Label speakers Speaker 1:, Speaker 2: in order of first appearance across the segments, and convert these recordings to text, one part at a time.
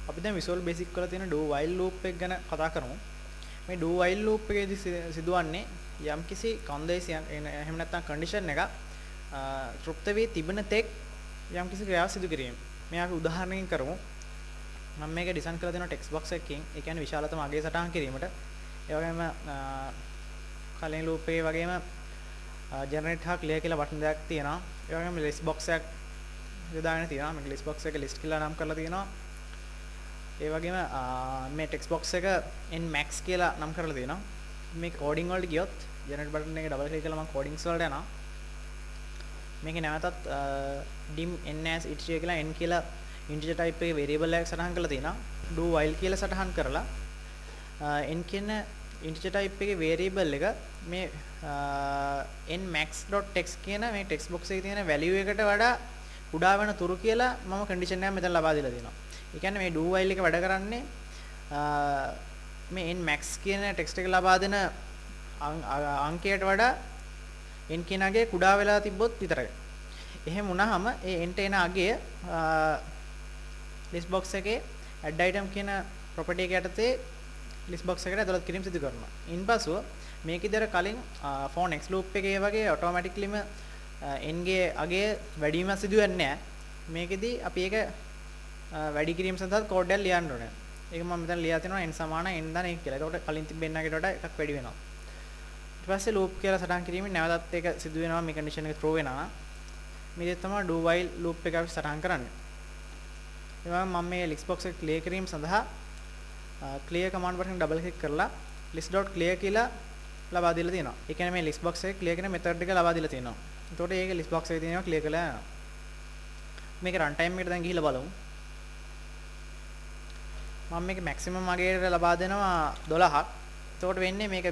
Speaker 1: අපි දැන් Visual Basic වල තියෙන do while loop එක ගැන කතා කරමු. මේ do while loop එකේදී සිදුවන්නේ යම්කිසි කන්දේසියක් එහෙම නැත්නම් condition එකක් තෘප්ත වී තිබෙන තෙක් යම්කිසි ක්‍රියාවක් සිදු කිරීම. මේ අපි උදාහරණයකින් කරමු. මම මේක ඩිසයින් කරලා තියෙනවා ටෙක්ස්ට් බොක්ස් එකකින්. ඒ කියන්නේ විශාලතම අගය සටහන් කිරීමට. ඒ වගේම කලින් loop එකේ වගේම generate හා clear කියලා බටන් දෙකක් තියෙනවා. ඒ වගේම list box එකක් යොදාගෙන තියෙනවා. මේක list box එක list කියලා නම් කරලා තියෙනවා. ඒ වගේම මේ text box එක nmax කියලා නම් කරලා තියෙනවා. මේ coding වලට ගියොත් generate button එකේ double click කරලා මම codings වලට යනවා. මේකේ නැවතත් dim n as integer කියලා n කියලා integer type එකේ variable එකක් සටහන් කරලා තියෙනවා. do while කියලා සටහන් කරලා n කියන integer type එකේ variable එක මේ nmax.text කියන මේ text box එකේ තියෙන value එකට වඩා කුඩා වෙන තුරු කියලා මම condition එකක් මෙතන ලබා දීලා තියෙනවා. ඒ කියන්නේ මේ do while එක වැඩ කරන්නේ මේ nmax කියන text එක ලබා දෙන අංකයට වඩා n කියන අගය කුඩා වෙලා තිබ්බොත් විතරයි. එහෙම වුණාම ඒ n ට එන අගය list box එකේ add item කියන property එක යටතේ list box එකට ඇතුළත් කිරීම සිදු කරනවා. ඉන්පසුව මේකේදර කලින් for next loop එකේ වගේ automaticallyම n ගේ අගය වැඩි වීමක් සිදු වෙන්නේ නැහැ. මේකෙදි අපි ඒක වැඩි කිරීම සඳහා කෝඩ් එකක් ලියන්න ඕනේ. ඒක මම මෙතන ලියා තිනවා n සමාන n දන 1 කියලා. ඒකට කලින් තිබෙන්නකට වඩා එකක් වැඩි වෙනවා. ඊට පස්සේ loop කියලා සටහන් කිරීමෙන් නැවතත් ඒක සිදු වෙනවා මේ condition එක true වෙනවා. මේක තමයි do while loop එක අපි සටහන් කරන්නේ. ඒ වගේම මම මේ list box එක clear කිරීම සඳහා clear command button එක double click කරලා list.clear කියලා ලබා දීලා තියෙනවා. ඒ කියන්නේ මේ list box එක clear කරන method එක ලබා දීලා තියෙනවා. එතකොට ඒක list box එකේ තියෙනවා clear කරලා යනවා. මේක run time එකට දැන් ගිහිල්ලා බලමු. මම මේක maximum අගයට ලබා දෙනවා 12ක්. එතකොට වෙන්නේ මේක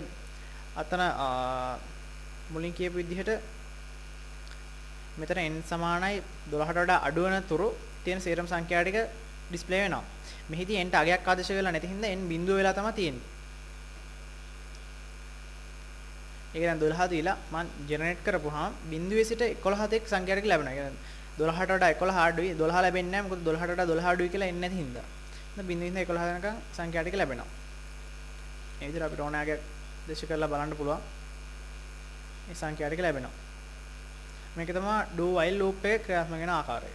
Speaker 1: අතන මුලින් කියපු විදිහට මෙතන n සමානයි 12ට වඩා අඩු වෙන තුරු තියෙන සේරම සංඛ්‍යා ටික ඩිස්ප්ලේ වෙනවා. මෙහිදී n ට අගයක් ආදේශ වෙලා නැති හින්දා n බිඳුව වෙලා තමයි තියෙන්නේ. ඒක දැන් 12 දීලා මම ජෙනරේට් කරපුවාම බිඳුවේ සිට 11 තෙක් සංඛ්‍යා ටික ලැබෙනවා. ඒ කියන්නේ 12ට වඩා 11 අඩුයි 12 ලැබෙන්නේ නැහැ. මොකද 12ට වඩා 12 අඩුයි කියලා n නැති හින්දා. බිඳුවේ ඉඳන් 11 වෙනකන් සංඛ්‍යා ටික ලැබෙනවා. මේ විදිහට අපිට ඕන ආගයක් දේශ කරලා බලන්න පුළුවන්. මේ සංඛ්‍යා ටික ලැබෙනවා. මේක තමයි do while loop එකේ ක්‍රියාත්මක වෙන ආකාරය.